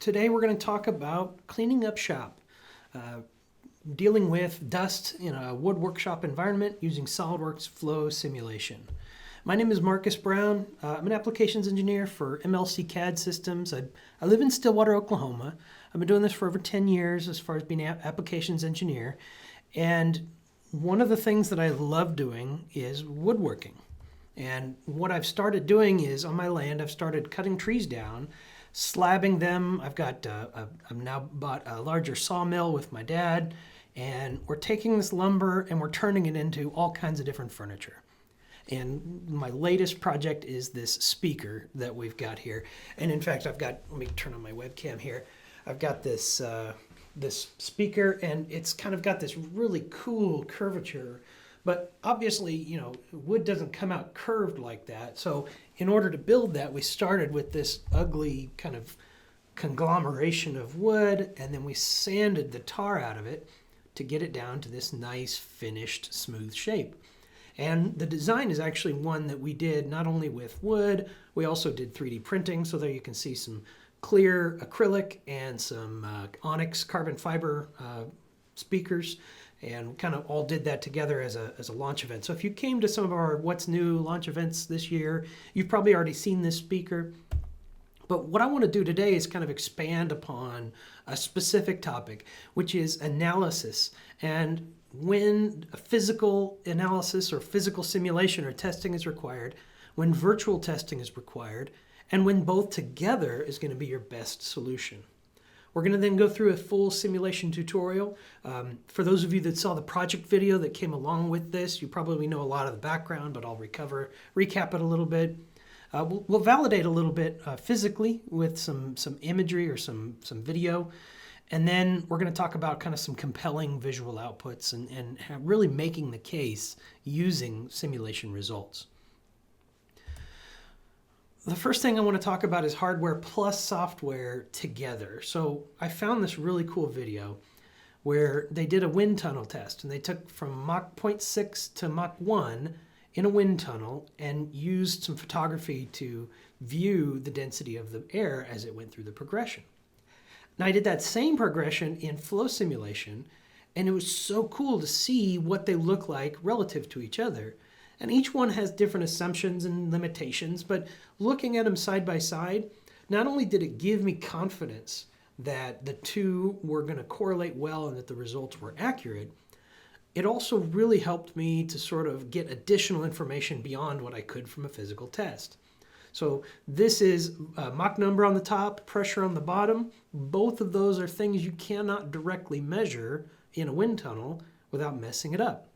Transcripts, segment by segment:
Today we're going to talk about cleaning up shop, dealing with dust in a wood workshop environment using SOLIDWORKS flow simulation. My name is Marcus Brown. I'm an applications engineer for MLC CAD Systems. I live in Stillwater, Oklahoma. I've been doing this for over 10 years as far as being an applications engineer. And one of the things that I love doing is woodworking. And what I've started doing is on my land, I've started cutting trees down, slabbing them. I've now bought a larger sawmill with my dad, and we're taking this lumber and we're turning it into all kinds of different furniture. And my latest project is this speaker that we've got here. And in fact, let me turn on my webcam here. I've got this speaker, and it's kind of got this really cool curvature. But obviously, wood doesn't come out curved like that. So in order to build that, we started with this ugly kind of conglomeration of wood, and then we sanded the tar out of it to get it down to this nice, finished, smooth shape. And the design is actually one that we did not only with wood, we also did 3D printing. So there you can see some clear acrylic and some onyx carbon fiber speakers. And kind of all did that together as a launch event. So if you came to some of our What's New launch events this year, you've probably already seen this speaker. But what I want to do today is kind of expand upon a specific topic, which is analysis. And when a physical analysis or physical simulation or testing is required, when virtual testing is required, and when both together is going to be your best solution. We're going to then go through a full simulation tutorial. For those of you that saw the project video that came along with this, you probably know a lot of the background, but I'll recap it a little bit. We'll validate a little bit physically with some imagery or some video. And then we're going to talk about kind of some compelling visual outputs and really making the case using simulation results. The first thing I want to talk about is hardware plus software together. So I found this really cool video where they did a wind tunnel test, and they took from Mach 0.6 to Mach 1 in a wind tunnel and used some photography to view the density of the air as it went through the progression. Now I did that same progression in flow simulation, and it was so cool to see what they look like relative to each other. And each one has different assumptions and limitations, but looking at them side by side, not only did it give me confidence that the two were going to correlate well and that the results were accurate, it also really helped me to sort of get additional information beyond what I could from a physical test. So this is Mach number on the top, pressure on the bottom. Both of those are things you cannot directly measure in a wind tunnel without messing it up.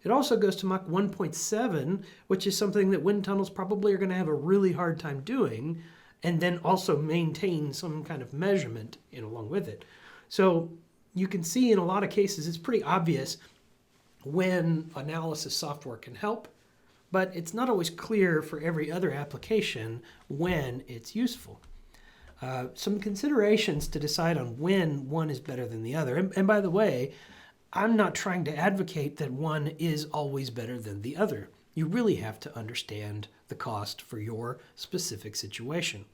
It also goes to Mach 1.7, which is something that wind tunnels probably are going to have a really hard time doing, and then also maintain some kind of measurement along with it. So you can see in a lot of cases it's pretty obvious when analysis software can help, but it's not always clear for every other application when it's useful. Some considerations to decide on when one is better than the other. And by the way, I'm not trying to advocate that one is always better than the other. You really have to understand the cost for your specific situation.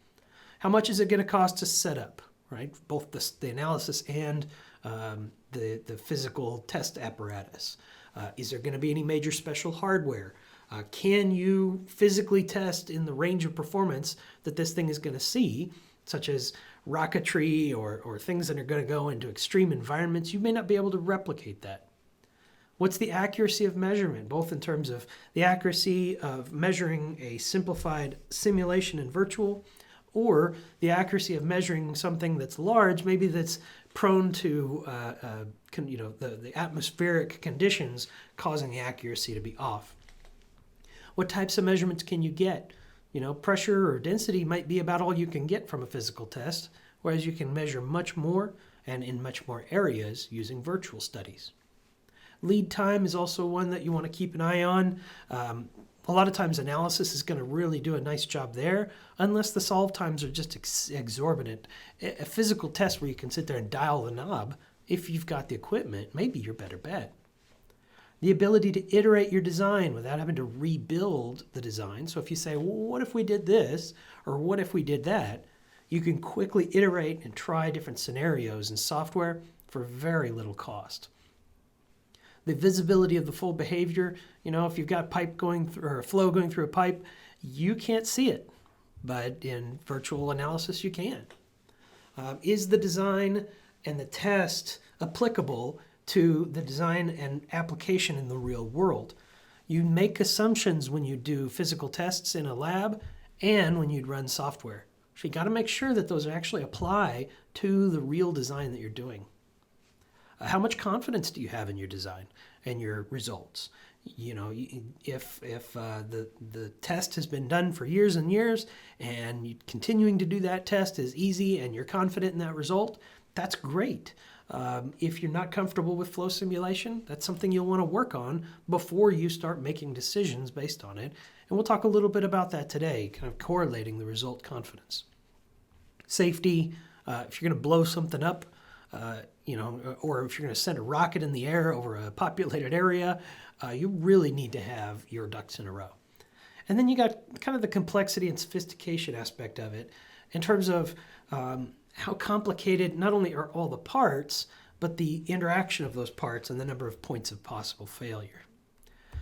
How much is it going to cost to set up, right? Both the analysis and the physical test apparatus. Is there going to be any major special hardware? Can you physically test in the range of performance that this thing is going to see, such as rocketry or things that are going to go into extreme environments? You may not be able to replicate that. What's the accuracy of measurement, both in terms of the accuracy of measuring a simplified simulation in virtual, or the accuracy of measuring something that's large, maybe that's prone to the atmospheric conditions causing the accuracy to be off? What types of measurements can you get? Pressure or density might be about all you can get from a physical test, whereas you can measure much more and in much more areas using virtual studies. Lead time is also one that you want to keep an eye on. A lot of times analysis is going to really do a nice job there, unless the solve times are just exorbitant. A physical test where you can sit there and dial the knob, if you've got the equipment, maybe your better bet. The ability to iterate your design without having to rebuild the design. So if you say, well, what if we did this, or what if we did that? You can quickly iterate and try different scenarios in software for very little cost. The visibility of the full behavior, if you've got pipe going through or a flow going through a pipe, you can't see it, but in virtual analysis you can. Is the design and the test applicable to the design and application in the real world? You make assumptions when you do physical tests in a lab and when you run software. So you got to make sure that those actually apply to the real design that you're doing. How much confidence do you have in your design and your results? If the test has been done for years and years and continuing to do that test is easy and you're confident in that result, that's great. If you're not comfortable with flow simulation, that's something you'll want to work on before you start making decisions based on it. And we'll talk a little bit about that today, kind of correlating the result confidence. Safety, if you're going to blow something up, or if you're going to send a rocket in the air over a populated area, you really need to have your ducks in a row. And then you got kind of the complexity and sophistication aspect of it in terms of how complicated not only are all the parts, but the interaction of those parts and the number of points of possible failure.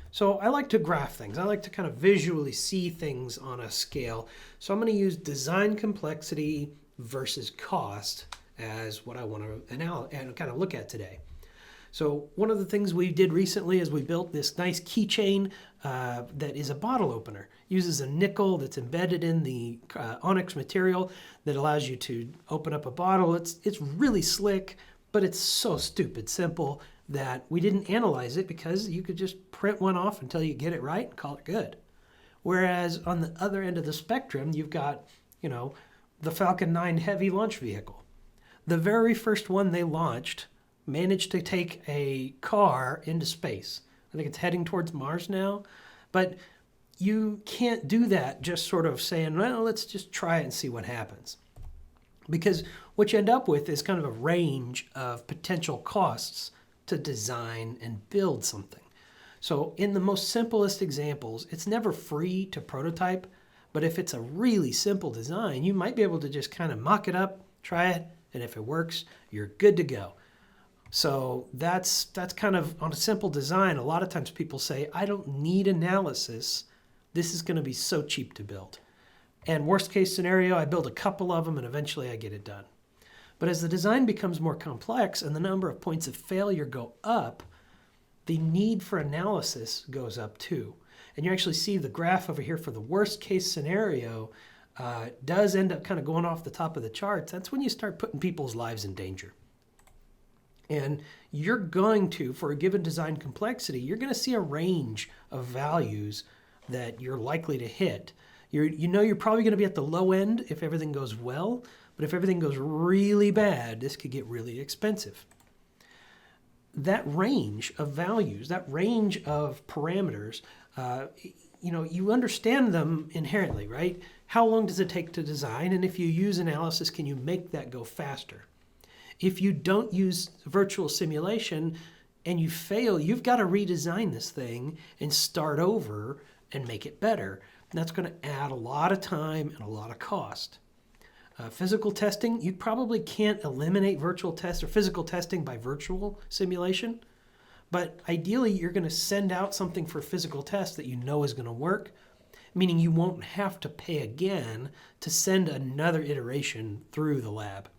So I like to graph things. I like to kind of visually see things on a scale. So I'm going to use design complexity versus cost as what I want to kind of look at today. So one of the things we did recently is we built this nice keychain that is a bottle opener. Uses a nickel that's embedded in the onyx material that allows you to open up a bottle. It's really slick, but it's so stupid simple that we didn't analyze it because you could just print one off until you get it right and call it good. Whereas on the other end of the spectrum, you've got, the Falcon 9 heavy launch vehicle. The very first one they launched managed to take a car into space. I think it's heading towards Mars now. But you can't do that just sort of saying, well, let's just try it and see what happens. Because what you end up with is kind of a range of potential costs to design and build something. So in the most simplest examples, it's never free to prototype. But if it's a really simple design, you might be able to just kind of mock it up, try it, and if it works, you're good to go. So that's kind of on a simple design. A lot of times people say, I don't need analysis. This is going to be so cheap to build. And worst case scenario, I build a couple of them and eventually I get it done. But as the design becomes more complex and the number of points of failure go up, the need for analysis goes up too. And you actually see the graph over here for the worst case scenario does end up kind of going off the top of the charts. That's when you start putting people's lives in danger. And you're going to, for a given design complexity, you're going to see a range of values that you're likely to hit. You're probably going to be at the low end if everything goes well, but if everything goes really bad, this could get really expensive. That range of values, that range of parameters, you understand them inherently, right? How long does it take to design? And if you use analysis, can you make that go faster? If you don't use virtual simulation and you fail, you've got to redesign this thing and start over and make it better. And that's going to add a lot of time and a lot of cost. Physical testing, you probably can't eliminate virtual tests or physical testing by virtual simulation. But ideally, you're going to send out something for physical test that you know is going to work, meaning you won't have to pay again to send another iteration through the lab.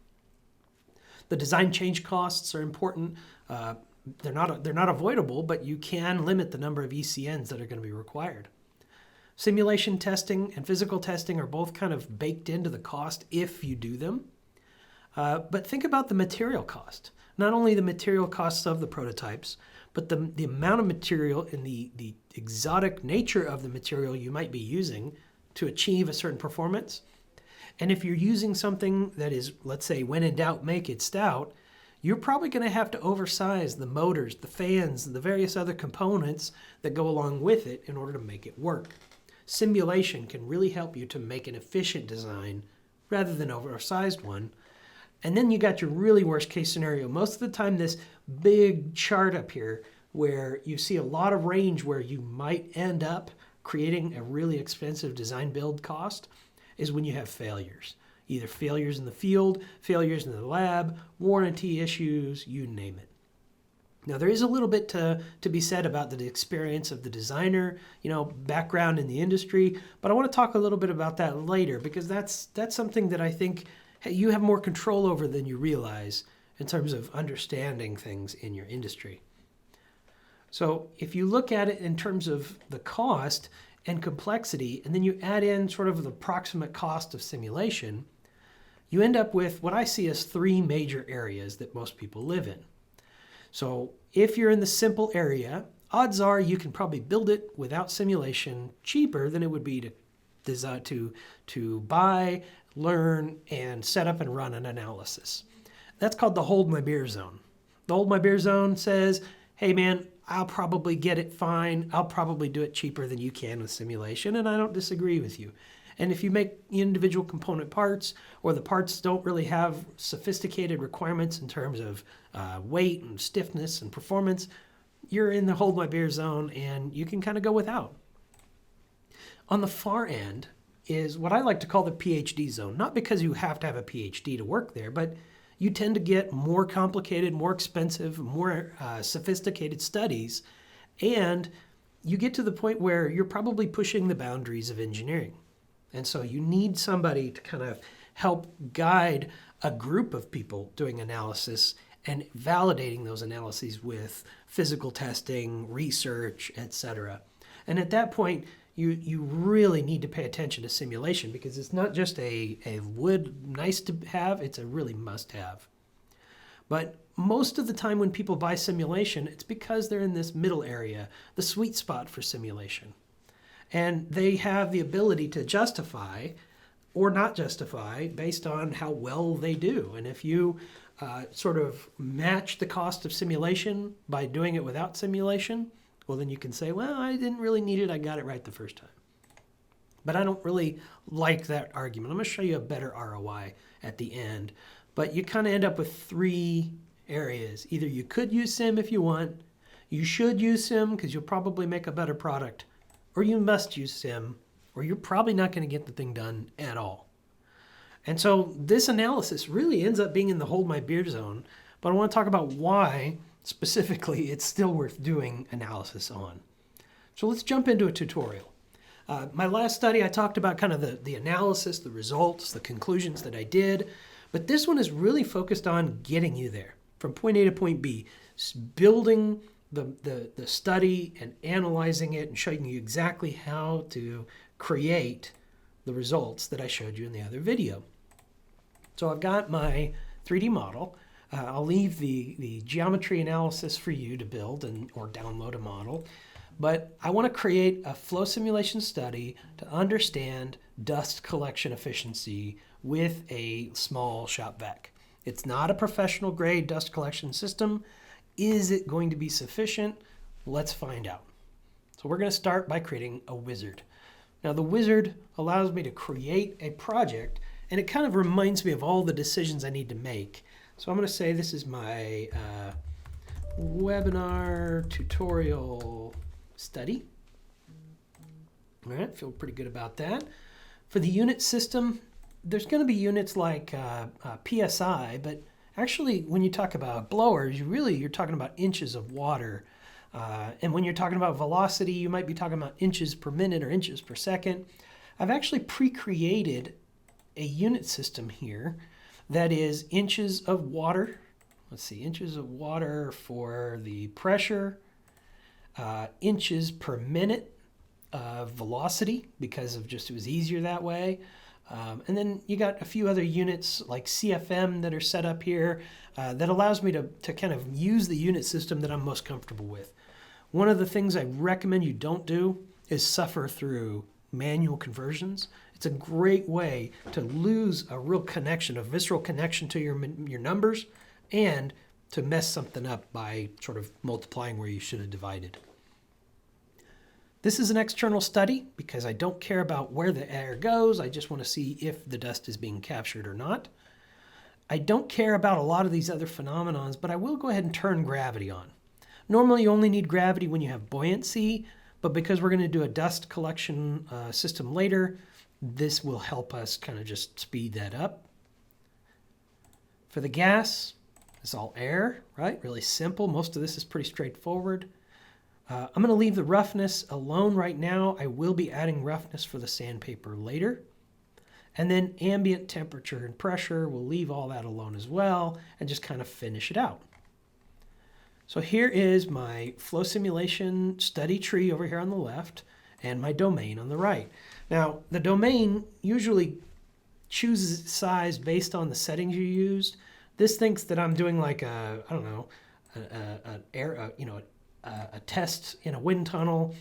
The design change costs are important. They're not avoidable, but you can limit the number of ECNs that are going to be required. Simulation testing and physical testing are both kind of baked into the cost if you do them. But think about the material cost. Not only the material costs of the prototypes, but the amount of material and the exotic nature of the material you might be using to achieve a certain performance. And if you're using something that is, let's say, when in doubt, make it stout, you're probably going to have to oversize the motors, the fans, the various other components that go along with it in order to make it work. Simulation can really help you to make an efficient design rather than oversized one. And then you got your really worst case scenario. Most of the time, this big chart up here where you see a lot of range where you might end up creating a really expensive design build cost is when you have failures. either failures in the field, failures in the lab, warranty issues, you name it. Now, there is a little bit to be said about the experience of the designer, background in the industry, but I want to talk a little bit about that later because that's something that I think you have more control over than you realize in terms of understanding things in your industry. So if you look at it in terms of the cost and complexity, and then you add in sort of the approximate cost of simulation, you end up with what I see as three major areas that most people live in. So if you're in the simple area, odds are you can probably build it without simulation cheaper than it would be to buy, learn, and set up and run an analysis. That's called the hold my beer zone. The hold my beer zone says, hey man, I'll probably get it fine. I'll probably do it cheaper than you can with simulation, and I don't disagree with you. And if you make individual component parts, or the parts don't really have sophisticated requirements in terms of weight and stiffness and performance, you're in the hold my beer zone and you can kind of go without. On the far end is what I like to call the PhD zone, not because you have to have a PhD to work there, but you tend to get more complicated, more expensive, more sophisticated studies, and you get to the point where you're probably pushing the boundaries of engineering. And so you need somebody to kind of help guide a group of people doing analysis and validating those analyses with physical testing, research, etc. And at that point, you really need to pay attention to simulation because it's not just a nice to have, it's a really must have. But most of the time when people buy simulation, it's because they're in this middle area, the sweet spot for simulation. And they have the ability to justify or not justify based on how well they do. And if you sort of match the cost of simulation by doing it without simulation, well, then you can say, well, I didn't really need it. I got it right the first time. But I don't really like that argument. I'm going to show you a better ROI at the end. But you kind of end up with three areas. Either you could use sim if you want, you should use sim because you'll probably make a better product, or you must use sim, or you're probably not going to get the thing done at all. And so this analysis really ends up being in the hold my beer zone, but I want to talk about why specifically it's still worth doing analysis on. So let's jump into a tutorial. My last study, I talked about kind of the analysis, the results, the conclusions that I did, but this one is really focused on getting you there from point A to point B, building the study and analyzing it and showing you exactly how to create the results that I showed you in the other video. So I've got my 3D model. I'll leave the geometry analysis for you to build or download a model. But I want to create a flow simulation study to understand dust collection efficiency with a small shop vac. It's not a professional grade dust collection system. Is it going to be sufficient? Let's find out. So we're going to start by creating a wizard. Now the wizard allows me to create a project, and it kind of reminds me of all the decisions I need to make. So I'm going to say this is my webinar tutorial study. All right, feel pretty good about that. For the unit system, there's going to be units like PSI, but actually when you talk about blowers, you're talking about inches of water. And when you're talking about velocity, you might be talking about inches per minute or inches per second. I've actually pre-created a unit system here that is inches of water. Let's see, inches of water for the pressure, inches per minute of velocity because of just it was easier that way. And then you got a few other units like CFM that are set up here that allows me to kind of use the unit system that I'm most comfortable with. One of the things I recommend you don't do is suffer through manual conversions. It's a great way to lose a real connection, a visceral connection to your numbers, and to mess something up by sort of multiplying where you should have divided. This is an external study because I don't care about where the air goes. I just want to see if the dust is being captured or not. I don't care about a lot of these other phenomenons, but I will go ahead and turn gravity on. Normally you only need gravity when you have buoyancy, but because we're going to do a dust collection system later, this will help us kind of just speed that up. For the gas, it's all air, right? Really simple. Most of this is pretty straightforward. I'm going to leave the roughness alone right now. I will be adding roughness for the sandpaper later. And then ambient temperature and pressure, we'll leave all that alone as well and just kind of finish it out. So here is my flow simulation study tree over here on the left and my domain on the right. Now, the domain usually chooses size based on the settings you used. This thinks that I'm doing like a, I don't know, a test in a wind tunnel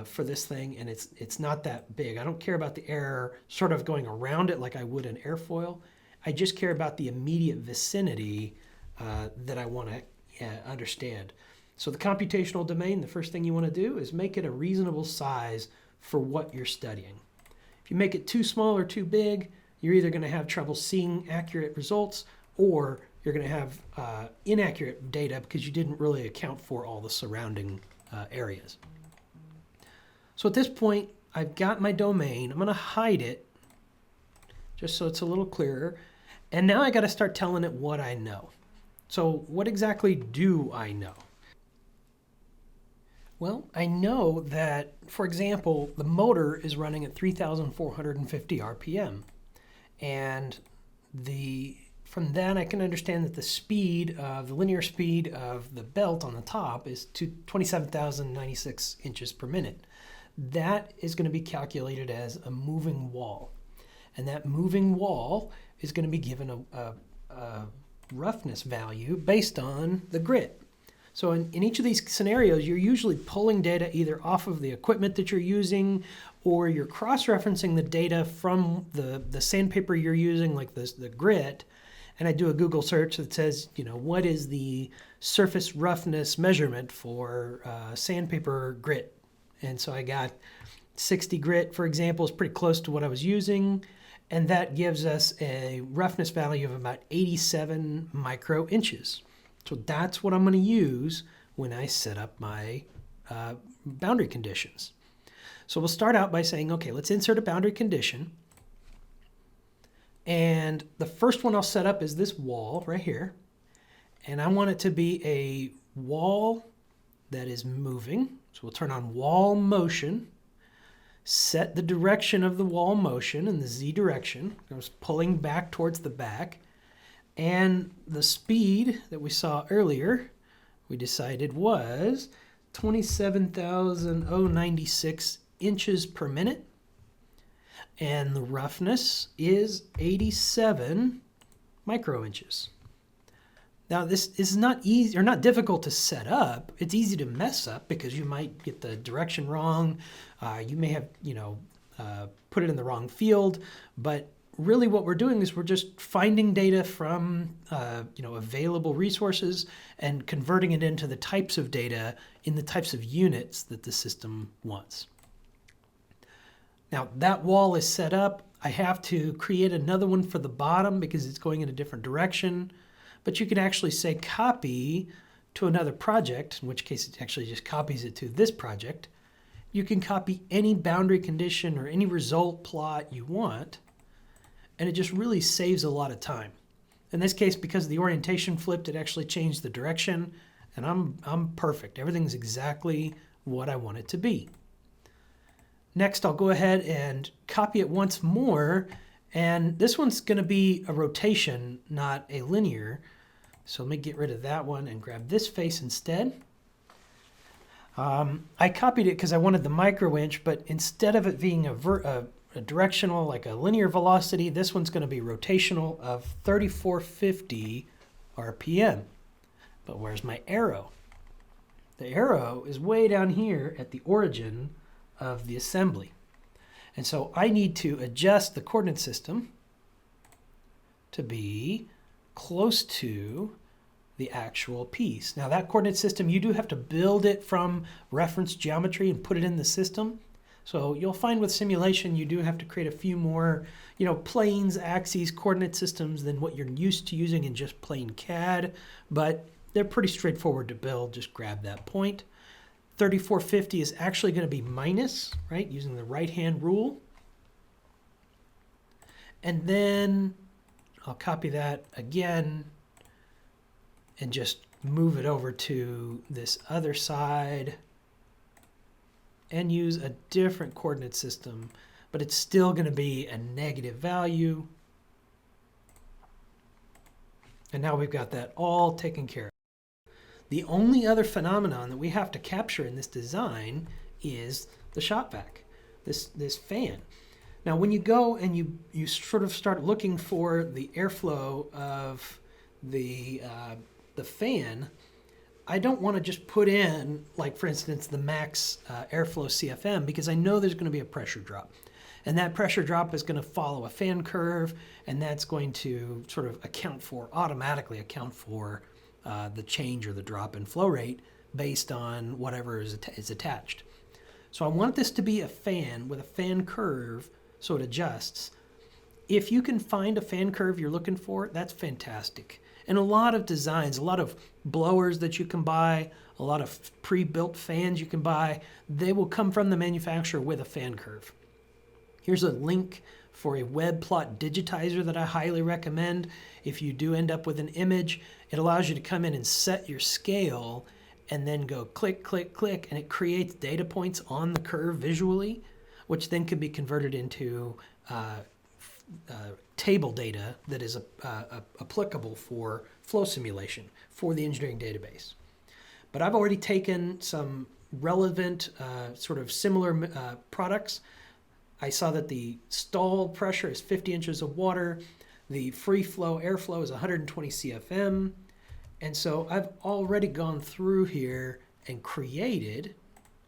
for this thing, and it's not that big. I don't care about the air sort of going around it like I would an airfoil. I just care about the immediate vicinity that I want to understand. So the computational domain, the first thing you want to do is make it a reasonable size for what you're studying. If you make it too small or too big, you're either going to have trouble seeing accurate results, or you're going to have inaccurate data because you didn't really account for all the surrounding areas. So at this point, I've got my domain. I'm going to hide it just so it's a little clearer. And now I got to start telling it what I know. So what exactly do I know? Well, I know that, for example, the motor is running at 3,450 RPM. And from that, I can understand that the speed of the linear speed of the belt on the top is 27,096 inches per minute. That is going to be calculated as a moving wall. And that moving wall is going to be given a roughness value based on the grit. So in each of these scenarios, you're usually pulling data either off of the equipment that you're using, or you're cross-referencing the data from the sandpaper you're using, like the grit. And I do a Google search that says, what is the surface roughness measurement for sandpaper grit? And so I got 60 grit, for example, is pretty close to what I was using. And that gives us a roughness value of about 87 micro inches. So that's what I'm going to use when I set up my boundary conditions. So we'll start out by saying, okay, let's insert a boundary condition. And the first one I'll set up is this wall right here. And I want it to be a wall that is moving. So we'll turn on wall motion, set the direction of the wall motion in the Z direction. I was pulling back towards the back. And the speed that we saw earlier, we decided was 27,096 inches per minute. And the roughness is 87 micro inches. Now this is not easy or not difficult to set up. It's easy to mess up because you might get the direction wrong. You may have, put it in the wrong field, but really what we're doing is we're just finding data from available resources and converting it into the types of data in the types of units that the system wants. Now that wall is set up. I have to create another one for the bottom because it's going in a different direction, but you can actually say copy to another project, in which case it actually just copies it to this project. You can copy any boundary condition or any result plot you want, and it just really saves a lot of time. In this case, because the orientation flipped, it actually changed the direction, and I'm perfect. Everything's exactly what I want it to be. Next, I'll go ahead and copy it once more, and this one's going to be a rotation, not a linear. So let me get rid of that one and grab this face instead. I copied it because I wanted the micro inch, but instead of it being a directional, like a linear velocity, this one's going to be rotational of 3450 RPM. But where's my arrow? The arrow is way down here at the origin of the assembly. And so I need to adjust the coordinate system to be close to the actual piece. Now that coordinate system, you do have to build it from reference geometry and put it in the system. So you'll find with simulation, you do have to create a few more, planes, axes, coordinate systems than what you're used to using in just plain CAD, but they're pretty straightforward to build. Just grab that point. 3450 is actually going to be minus, right, using the right-hand rule. And then I'll copy that again and just move it over to this other side and use a different coordinate system, but it's still going to be a negative value. And now we've got that all taken care of. The only other phenomenon that we have to capture in this design is the shop vac, this fan. Now, when you go and you sort of start looking for the airflow of the fan, I don't want to just put in, like for instance, the max airflow CFM, because I know there's going to be a pressure drop. And that pressure drop is going to follow a fan curve, and that's going to sort of automatically account for the change or the drop in flow rate based on whatever is attached. So I want this to be a fan with a fan curve so it adjusts. If you can find a fan curve you're looking for, that's fantastic. And a lot of designs, a lot of blowers that you can buy, a lot of pre-built fans you can buy, they will come from the manufacturer with a fan curve. Here's a link for a web plot digitizer that I highly recommend. If you do end up with an image, it allows you to come in and set your scale and then go click, click, click, and it creates data points on the curve visually, which then can be converted into table data that is applicable for flow simulation for the engineering database. But I've already taken some relevant sort of similar products. I saw that the stall pressure is 50 inches of water. The free flow airflow is 120 CFM. And so I've already gone through here and created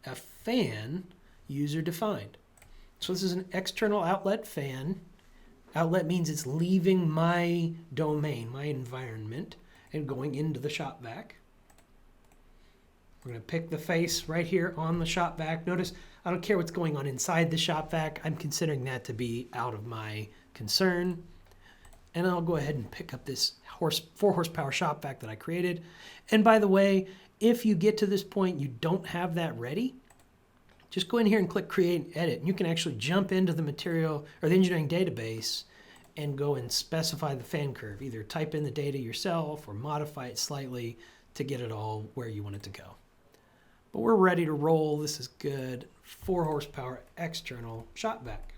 a fan user-defined. So this is an external outlet fan. Outlet means it's leaving my domain, my environment, and going into the shop vac. We're going to pick the face right here on the shop vac. Notice I don't care what's going on inside the shop vac. I'm considering that to be out of my concern. And I'll go ahead and pick up this 4 horsepower shop vac that I created. And by the way, if you get to this point, you don't have that ready, just go in here and click Create and Edit. You can actually jump into the material or the engineering database and go and specify the fan curve. Either type in the data yourself or modify it slightly to get it all where you want it to go. But we're ready to roll. This is good. 4 horsepower external shop vac.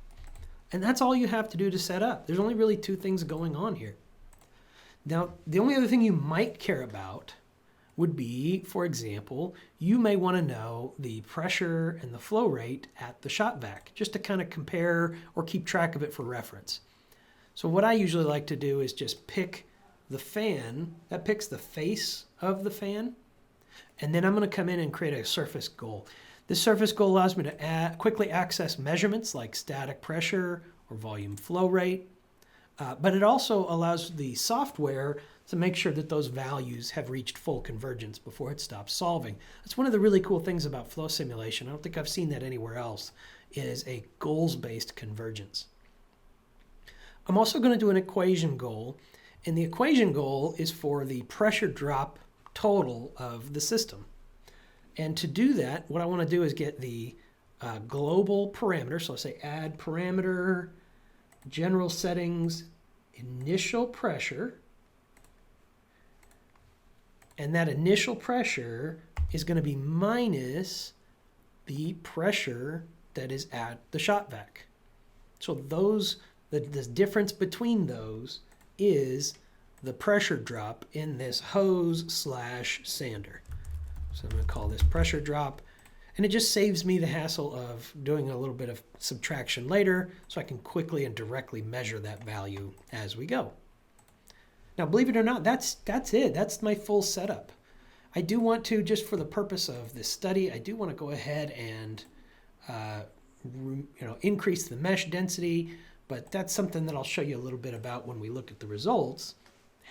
And that's all you have to do to set up. There's only really 2 things going on here. Now, the only other thing you might care about would be, for example, you may want to know the pressure and the flow rate at the shop vac, just to kind of compare or keep track of it for reference. So what I usually like to do is just pick the fan, that picks the face of the fan, and then I'm going to come in and create a surface goal. This surface goal allows me to quickly access measurements like static pressure or volume flow rate, but it also allows the software to make sure that those values have reached full convergence before it stops solving. That's one of the really cool things about flow simulation. I don't think I've seen that anywhere else, is a goals-based convergence. I'm also going to do an equation goal, and the equation goal is for the pressure drop total of the system. And to do that, what I want to do is get the global parameter. So I'll say add parameter, general settings, initial pressure. And that initial pressure is going to be minus the pressure that is at the shop vac. So the difference between those is the pressure drop in this hose/sander. So I'm going to call this pressure drop, and it just saves me the hassle of doing a little bit of subtraction later, so I can quickly and directly measure that value as we go. Now, believe it or not, that's it. That's my full setup. I do want to, just for the purpose of this study, I do want to go ahead and increase the mesh density, but that's something that I'll show you a little bit about when we look at the results.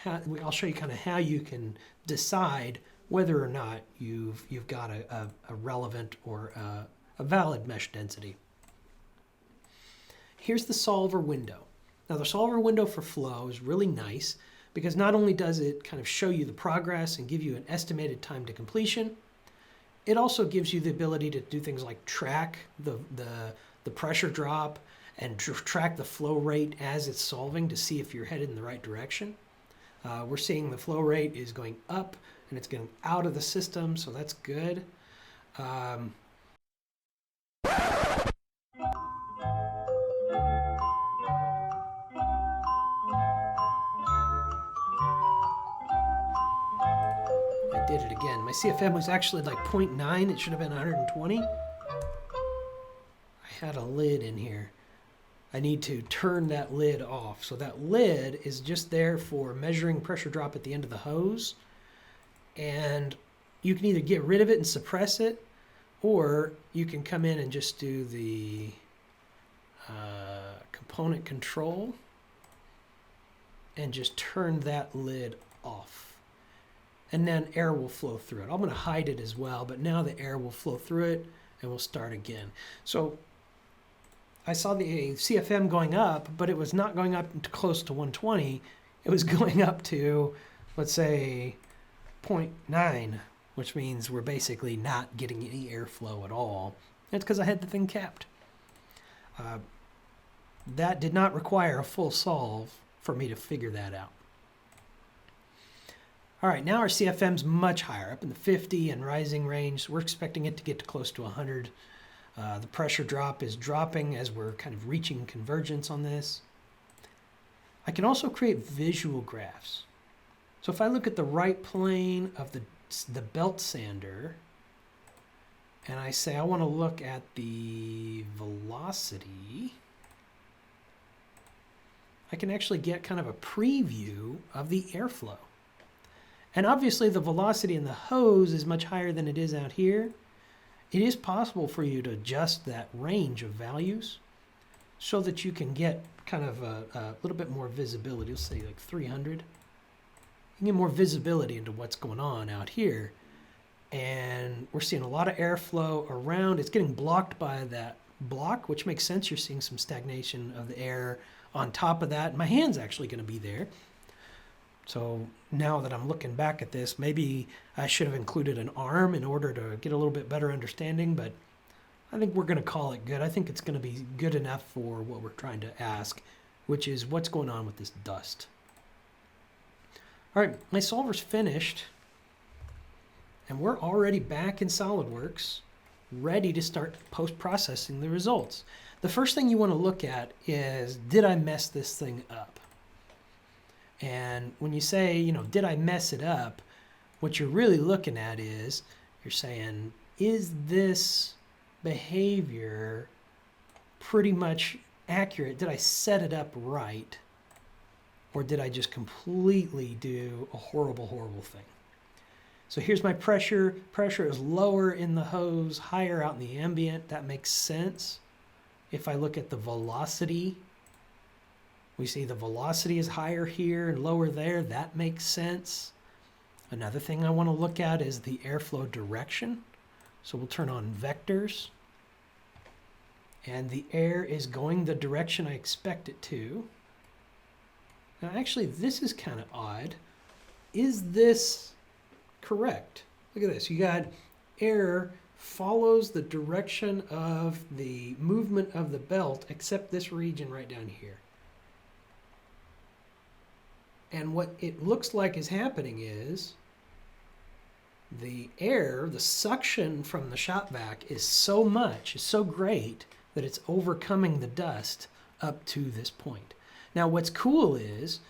I'll show you kind of how you can decide whether or not you've got a relevant or a valid mesh density. Here's the solver window. Now, the solver window for flow is really nice because not only does it kind of show you the progress and give you an estimated time to completion, it also gives you the ability to do things like track the pressure drop and track the flow rate as it's solving to see if you're headed in the right direction. We're seeing the flow rate is going up and it's getting out of the system, so that's good. I did it again. My CFM was actually like 0.9. It should have been 120. I had a lid in here. I need to turn that lid off. So that lid is just there for measuring pressure drop at the end of the hose. And you can either get rid of it and suppress it, or you can come in and just do the component control and just turn that lid off. And then air will flow through it. I'm going to hide it as well, but now the air will flow through it and we'll start again. So I saw the CFM going up, but it was not going up to close to 120. It was going up to, let's say, 0.9, which means we're basically not getting any airflow at all. That's because I had the thing capped. That did not require a full solve for me to figure that out. All right, now our CFM's much higher, up in the 50 and rising range. So we're expecting it to get to close to 100. The pressure drop is dropping as we're kind of reaching convergence on this. I can also create visual graphs. So if I look at the right plane of the belt sander, and I say I want to look at the velocity, I can actually get kind of a preview of the airflow. And obviously the velocity in the hose is much higher than it is out here. It is possible for you to adjust that range of values so that you can get kind of a little bit more visibility. Let's say like 300. You can get more visibility into what's going on out here. And we're seeing a lot of airflow around. It's getting blocked by that block, which makes sense. You're seeing some stagnation of the air on top of that. My hand's actually going to be there. So now that I'm looking back at this, maybe I should have included an arm in order to get a little bit better understanding, but I think we're going to call it good. I think it's going to be good enough for what we're trying to ask, which is what's going on with this dust. All right, my solver's finished, and we're already back in SOLIDWORKS, ready to start post-processing the results. The first thing you want to look at is, did I mess this thing up? And when you say, you know, did I mess it up? What you're really looking at is, you're saying, is this behavior pretty much accurate? Did I set it up right? Or did I just completely do a horrible, horrible thing? So here's my pressure. Pressure is lower in the hose, higher out in the ambient. That makes sense. If I look at the velocity, we see the velocity is higher here and lower there. That makes sense. Another thing I want to look at is the airflow direction. So we'll turn on vectors. And the air is going the direction I expect it to. Now actually, this is kind of odd. Is this correct? Look at this. You got air follows the direction of the movement of the belt, except this region right down here. And what it looks like is happening is the air, the suction from the shop vac is so much, is so great that it's overcoming the dust up to this point. Now what's cool is,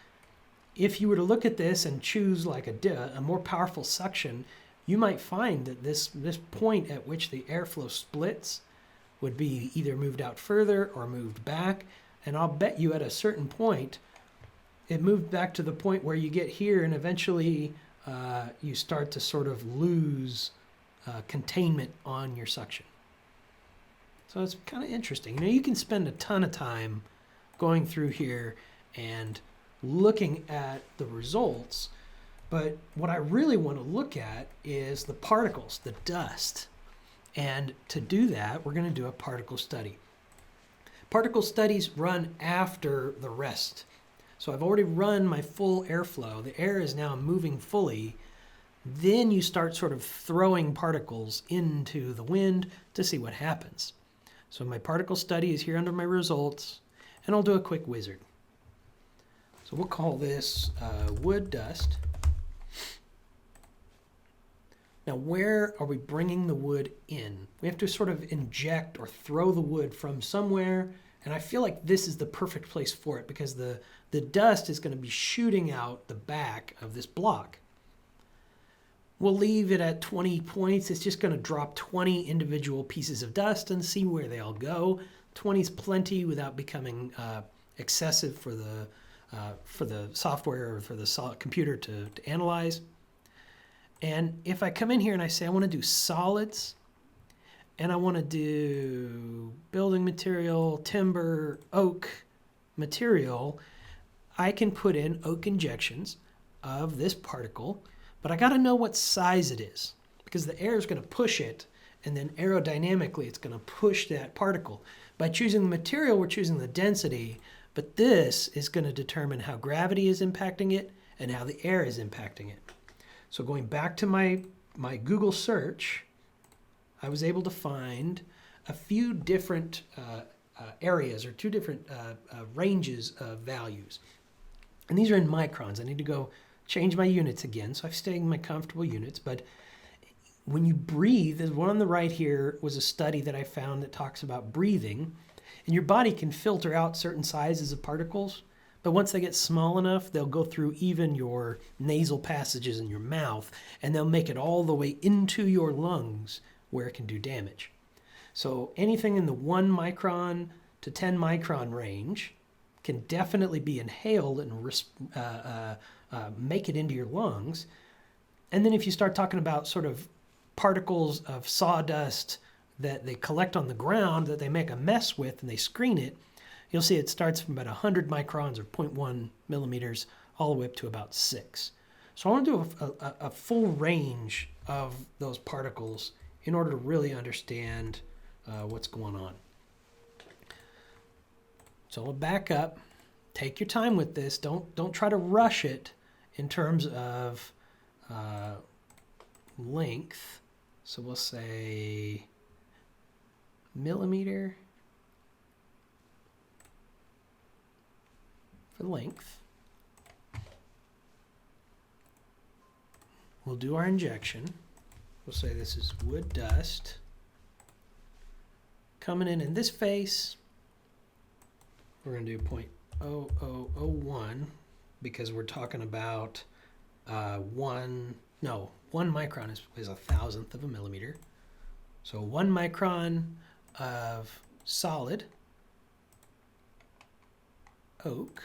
if you were to look at this and choose like a more powerful suction, you might find that this point at which the airflow splits would be either moved out further or moved back. And I'll bet you at a certain point, it moved back to the point where you get here and eventually you start to sort of lose containment on your suction. So it's kind of interesting. You know, you can spend a ton of time going through here and looking at the results, but what I really want to look at is the particles, the dust. And to do that, we're going to do a particle study. Particle studies run after the rest. So I've already run my full airflow. The air is now moving fully. Then you start sort of throwing particles into the wind to see what happens. So my particle study is here under my results, and I'll do a quick wizard. So we'll call this wood dust. Now, where are we bringing the wood in? We have to sort of inject or throw the wood from somewhere, and I feel like this is the perfect place for it because the dust is going to be shooting out the back of this block. We'll leave it at 20 points. It's just going to drop 20 individual pieces of dust and see where they all go. 20 is plenty without becoming excessive for the software or for the computer to analyze. And if I come in here and I say I want to do solids, and I want to do building material, timber, oak material, I can put in oak injections of this particle, but I got to know what size it is because the air is going to push it, and then aerodynamically it's going to push that particle. By choosing the material, we're choosing the density, but this is going to determine how gravity is impacting it and how the air is impacting it. So going back to my Google search, I was able to find a few different areas or two different ranges of values. And these are in microns. I need to go change my units again, so I'm staying in my comfortable units. But when you breathe, there's one on the right here was a study that I found that talks about breathing. And your body can filter out certain sizes of particles. But once they get small enough, they'll go through even your nasal passages in your mouth, and they'll make it all the way into your lungs where it can do damage. So anything in the 1 micron to 10 micron range can definitely be inhaled and make it into your lungs. And then if you start talking about sort of particles of sawdust that they collect on the ground that they make a mess with and they screen it, you'll see it starts from about 100 microns or 0.1 millimeters all the way up to about 6. So I want to do a full range of those particles in order to really understand what's going on. So we'll back up. Take your time with this. Don't try to rush it in terms of length. So we'll say millimeter for length. We'll do our injection. We'll say this is wood dust. Coming in this face, we're going to do 0.0001 because we're talking about 1 micron is 1,000th of a millimeter. So 1 micron of solid oak,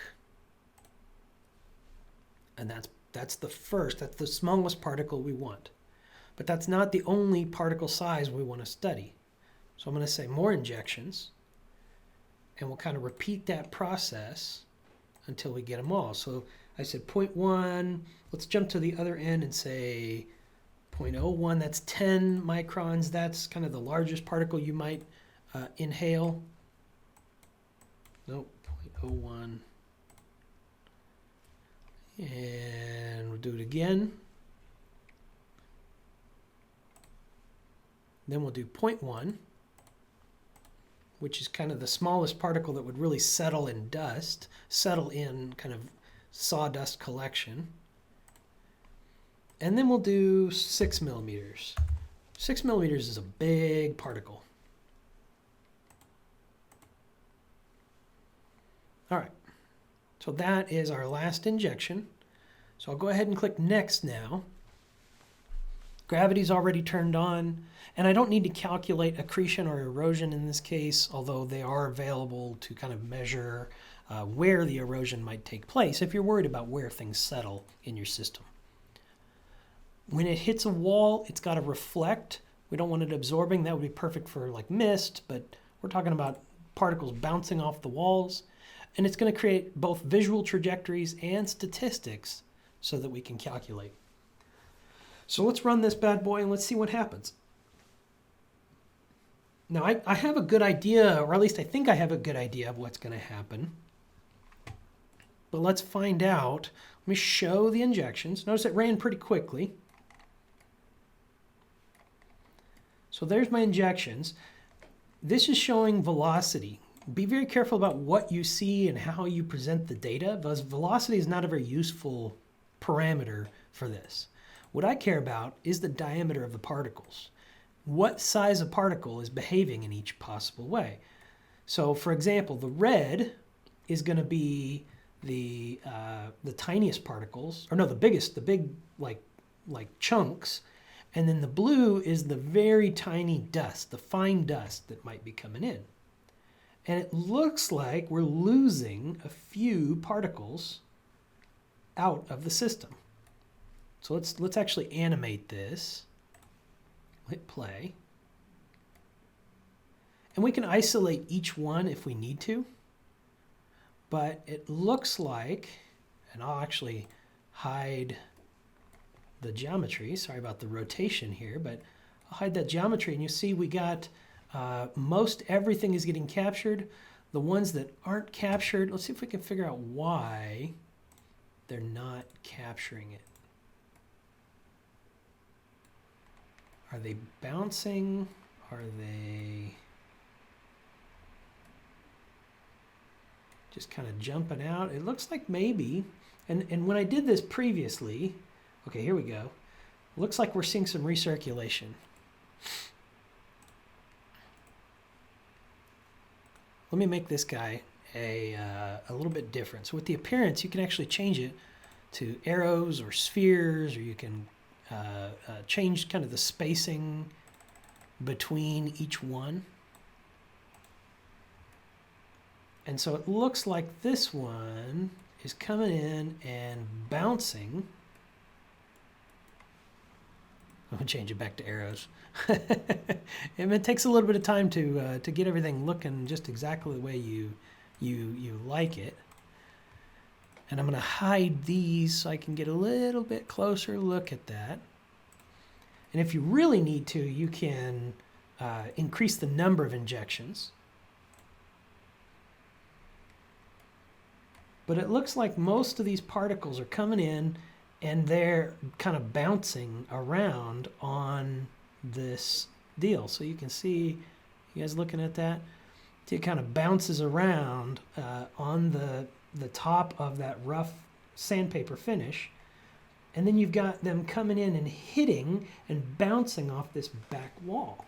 and that's the smallest particle we want. But that's not the only particle size we want to study. So I'm going to say more injections, and we'll kind of repeat that process until we get them all. So I said 0.1, let's jump to the other end and say 0.01, that's 10 microns. That's kind of the largest particle you might inhale. Nope, 0.01. And we'll do it again. Then we'll do 0.1, which is kind of the smallest particle that would really settle in dust, settle in kind of sawdust collection. And then we'll do 6 millimeters. 6 millimeters is a big particle. All right, so that is our last injection. So I'll go ahead and click Next now. Gravity's already turned on, and I don't need to calculate accretion or erosion in this case, although they are available to kind of measure where the erosion might take place if you're worried about where things settle in your system. When it hits a wall, it's got to reflect. We don't want it absorbing. That would be perfect for like mist, but we're talking about particles bouncing off the walls. And it's going to create both visual trajectories and statistics so that we can calculate. So let's run this bad boy and let's see what happens. Now I have a good idea, or at least I think I have a good idea of what's going to happen. But let's find out. Let me show the injections. Notice it ran pretty quickly. So there's my injections. this is showing velocity. Be very careful about what you see and how you present the data, because velocity is not a very useful parameter for this. What I care about is the diameter of the particles. What size of particle is behaving in each possible way? So for example, the red is going to be the tiniest particles, or no, the biggest, the big like chunks, and then the blue is the very tiny dust, the fine dust that might be coming in. And it looks like we're losing a few particles out of the system. So let's actually animate this. Hit play. And we can isolate each one if we need to. But it looks like, and I'll actually hide the geometry. Sorry about the rotation here, but I'll hide that geometry, and you see we got most everything is getting captured. The ones that aren't captured, let's see if we can figure out why they're not capturing it. Are they bouncing? Are they just kind of jumping out? It looks like maybe, and when I did this previously, okay, here we go. Looks like we're seeing some recirculation. Let me make this guy a little bit different. So with the appearance, you can actually change it to arrows or spheres, or you can change kind of the spacing between each one. And so it looks like this one is coming in and bouncing. I'm gonna change it back to arrows. And it takes a little bit of time to get everything looking just exactly the way you like it. And I'm gonna hide these so I can get a little bit closer look at that. And if you really need to, you can increase the number of injections. But it looks like most of these particles are coming in and they're kind of bouncing around on this deal. So you can see, you guys looking at that? It kind of bounces around on the top of that rough sandpaper finish. And then you've got them coming in and hitting and bouncing off this back wall.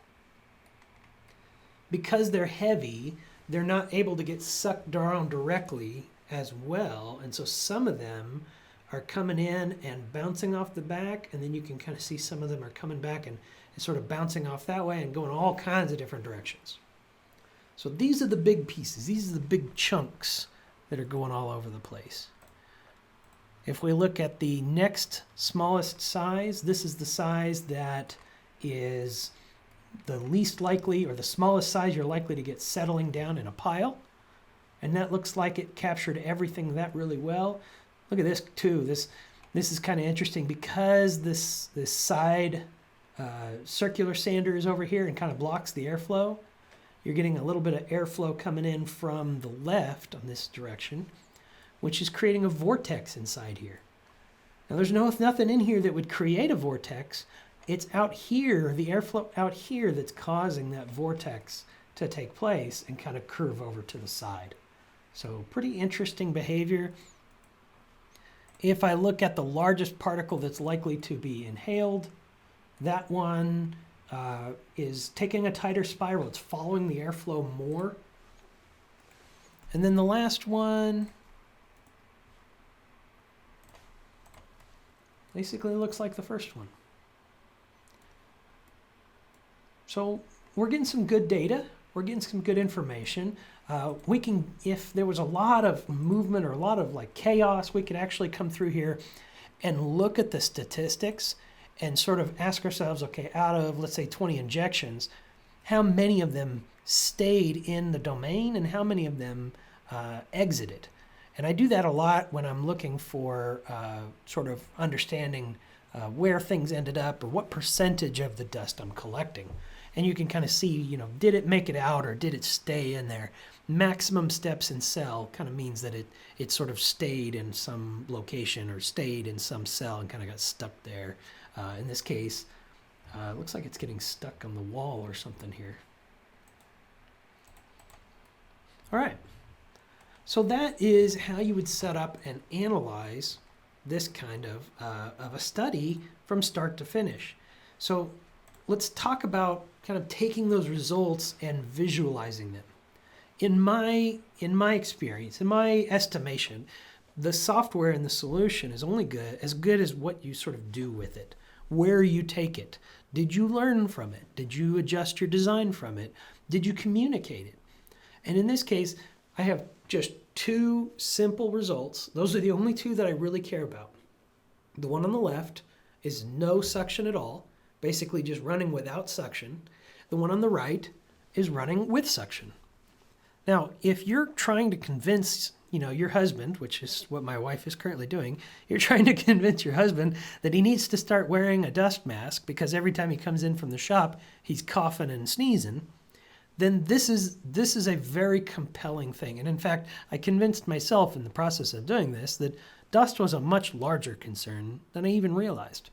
Because they're heavy, they're not able to get sucked down directly as well. And so some of them are coming in and bouncing off the back, and then you can kind of see some of them are coming back and sort of bouncing off that way and going all kinds of different directions. So these are the big pieces. These are the big chunks that are going all over the place. If we look at the next smallest size, this is the size that is the least likely, or the smallest size you're likely to get settling down in a pile. And that looks like it captured everything that really well. Look at this too. This is kind of interesting because this side circular sander is over here and kind of blocks the airflow. You're getting a little bit of airflow coming in from the left on this direction, which is creating a vortex inside here. Now there's nothing in here that would create a vortex. It's out here, the airflow out here, that's causing that vortex to take place and kind of curve over to the side. So pretty interesting behavior. If I look at the largest particle that's likely to be inhaled, that one is taking a tighter spiral. It's following the airflow more. And then the last one basically looks like the first one. So we're getting some good data. We're getting some good information. We can, if there was a lot of movement or a lot of like chaos, we could actually come through here and look at the statistics and sort of ask ourselves, okay, out of, let's say, 20 injections, how many of them stayed in the domain and how many of them exited? And I do that a lot when I'm looking for sort of understanding where things ended up or what percentage of the dust I'm collecting. And you can kind of see, you know, did it make it out or did it stay in there? Maximum steps in cell kind of means that it sort of stayed in some location or stayed in some cell and kind of got stuck there. In this case, it looks like it's getting stuck on the wall or something here. All right. So that is how you would set up and analyze this kind of a study from start to finish. So let's talk about kind of taking those results and visualizing them. In my experience, in my estimation, the software and the solution is only as good as what you sort of do with it, where you take it. Did you learn from it? Did you adjust your design from it? Did you communicate it? And in this case, I have just two simple results. Those are the only two that I really care about. The one on the left is no suction at all, basically just running without suction. The one on the right is running with suction. Now, if you're trying to convince, your husband, which is what my wife is currently doing, you're trying to convince your husband that he needs to start wearing a dust mask because every time he comes in from the shop, he's coughing and sneezing, then this is a very compelling thing. And in fact, I convinced myself in the process of doing this that dust was a much larger concern than I even realized.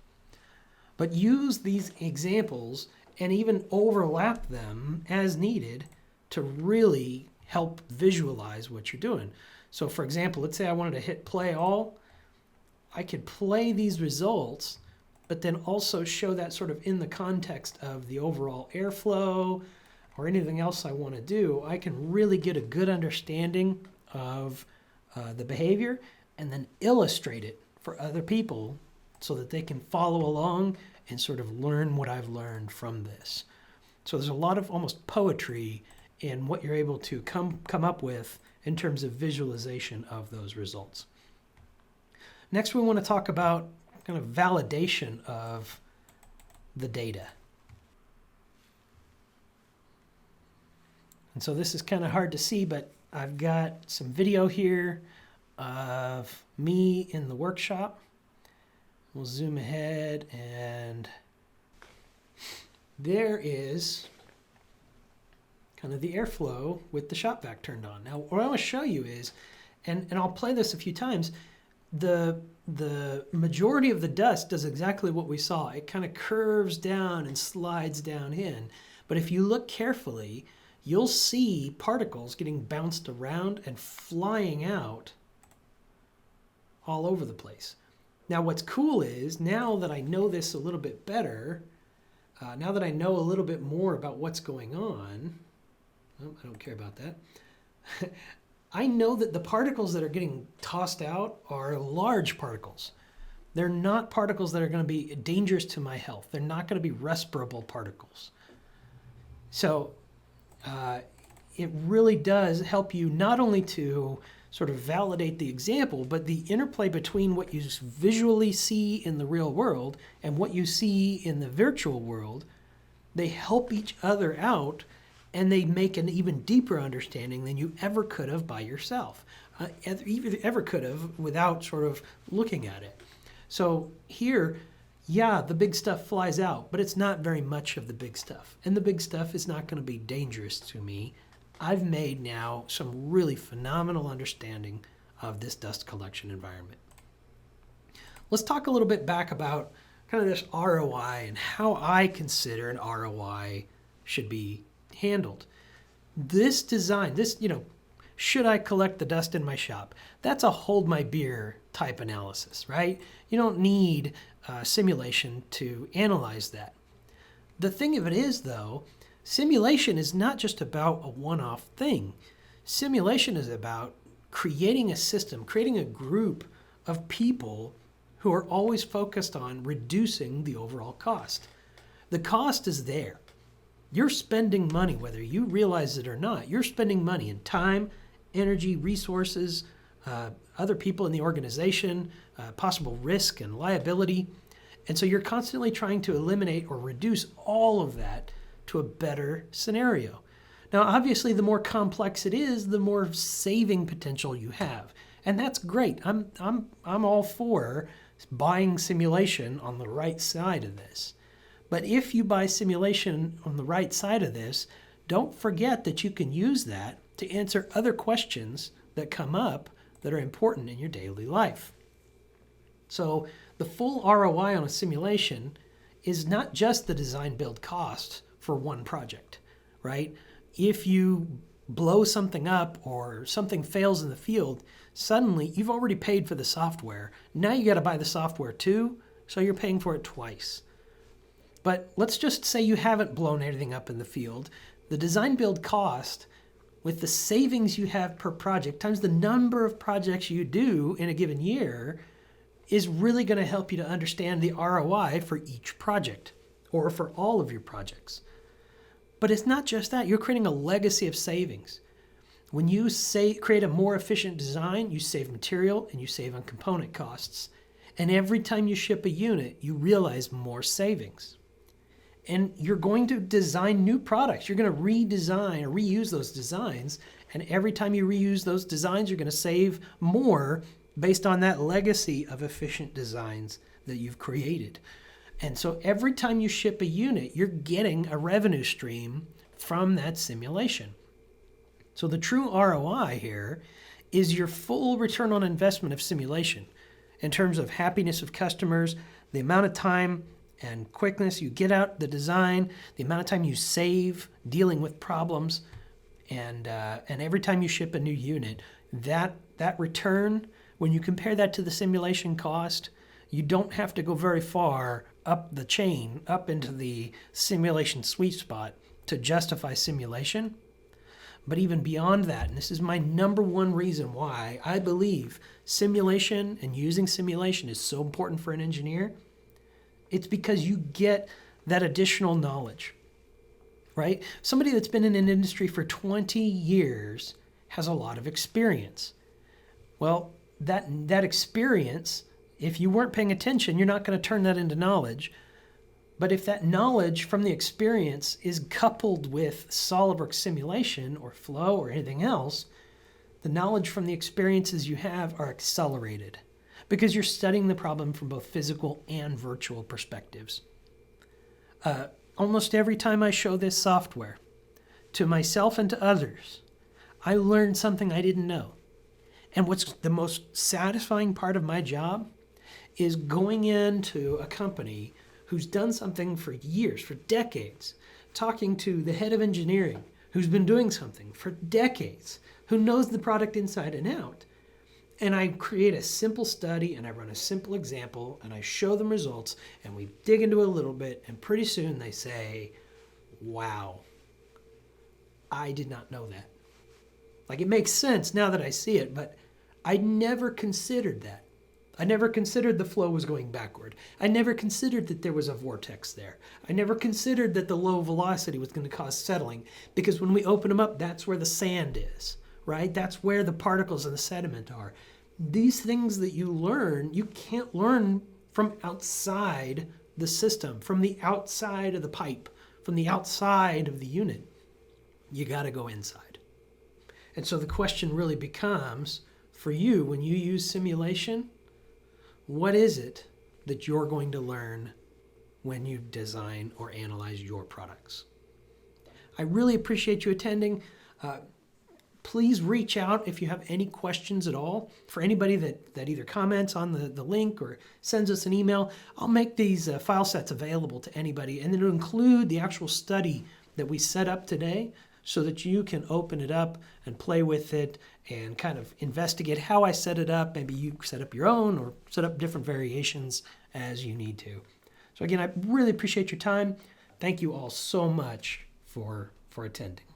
But use these examples and even overlap them as needed to really help visualize what you're doing. So for example, let's say I wanted to hit play all. I could play these results, but then also show that sort of in the context of the overall airflow or anything else I want to do. I can really get a good understanding of the behavior and then illustrate it for other people so that they can follow along and sort of learn what I've learned from this. So there's a lot of almost poetry in what you're able to come up with in terms of visualization of those results. Next, we want to talk about kind of validation of the data. And so this is kind of hard to see, but I've got some video here of me in the workshop. We'll zoom ahead, and there is kind of the airflow with the shop vac turned on. Now, what I want to show you is, and I'll play this a few times, the majority of the dust does exactly what we saw. It kind of curves down and slides down in. But if you look carefully, you'll see particles getting bounced around and flying out all over the place. Now, what's cool is, now that I know this a little bit better, now that I know a little bit more about what's going on, I don't care about that. I know that the particles that are getting tossed out are large particles. They're not particles that are going to be dangerous to my health. They're not going to be respirable particles. So it really does help you not only to sort of validate the example, but the interplay between what you visually see in the real world and what you see in the virtual world. They help each other out, and they make an even deeper understanding than you ever could have by yourself, ever could have without sort of looking at it. So here, yeah, the big stuff flies out, but it's not very much of the big stuff. And the big stuff is not going to be dangerous to me. I've made now some really phenomenal understanding of this dust collection environment. Let's talk a little bit back about kind of this ROI and how I consider an ROI should be handled. This design, should I collect the dust in my shop? That's a hold my beer type analysis, right? You don't need simulation to analyze that. The thing of it is, though, simulation is not just about a one-off thing. Simulation is about creating a system, creating a group of people who are always focused on reducing the overall cost. The cost is there. You're spending money, whether you realize it or not. You're spending money in time, energy, resources, other people in the organization, possible risk and liability. And so you're constantly trying to eliminate or reduce all of that to a better scenario. Now, obviously, the more complex it is, the more saving potential you have. And that's great. I'm all for buying simulation on the right side of this. But if you buy simulation on the right side of this, don't forget that you can use that to answer other questions that come up that are important in your daily life. So the full ROI on a simulation is not just the design build cost for one project, right? If you blow something up or something fails in the field, suddenly you've already paid for the software. Now you got to buy the software too, so you're paying for it twice. But let's just say you haven't blown anything up in the field. The design build cost, with the savings you have per project times the number of projects you do in a given year, is really going to help you to understand the ROI for each project or for all of your projects. But it's not just that. You're creating a legacy of savings. When you create a more efficient design, you save material and you save on component costs. And every time you ship a unit, you realize more savings. And you're going to design new products. You're going to redesign or reuse those designs. And every time you reuse those designs, you're going to save more based on that legacy of efficient designs that you've created. And so every time you ship a unit, you're getting a revenue stream from that simulation. So the true ROI here is your full return on investment of simulation in terms of happiness of customers, the amount of time and quickness you get out the design, the amount of time you save dealing with problems, and every time you ship a new unit, that return, when you compare that to the simulation cost, you don't have to go very far up the chain, up into the simulation sweet spot to justify simulation. But even beyond that, and this is my number one reason why I believe simulation and using simulation is so important for an engineer, it's because you get that additional knowledge, right? Somebody that's been in an industry for 20 years has a lot of experience. Well, that experience, if you weren't paying attention, you're not going to turn that into knowledge. But if that knowledge from the experience is coupled with SOLIDWORKS simulation or flow or anything else, the knowledge from the experiences you have are accelerated because you're studying the problem from both physical and virtual perspectives. Almost every time I show this software to myself and to others, I learn something I didn't know. And what's the most satisfying part of my job is going into a company who's done something for years, for decades, talking to the head of engineering who's been doing something for decades, who knows the product inside and out. And I create a simple study and I run a simple example and I show them results and we dig into it a little bit and pretty soon they say, wow, I did not know that. Like, it makes sense now that I see it, but I never considered that. I never considered the flow was going backward. I never considered that there was a vortex there. I never considered that the low velocity was going to cause settling, because when we open them up, that's where the sand is, right? That's where the particles and the sediment are. These things that you learn, you can't learn from outside the system, from the outside of the pipe, from the outside of the unit. You got to go inside. And so the question really becomes, for you, when you use simulation, what is it that you're going to learn when you design or analyze your products? I really appreciate you attending. Please reach out if you have any questions at all. For anybody that either comments on the link or sends us an email, I'll make these file sets available to anybody, and then it'll include the actual study that we set up today so that you can open it up and play with it and kind of investigate how I set it up. Maybe you set up your own or set up different variations as you need to. So again, I really appreciate your time. Thank you all so much for attending.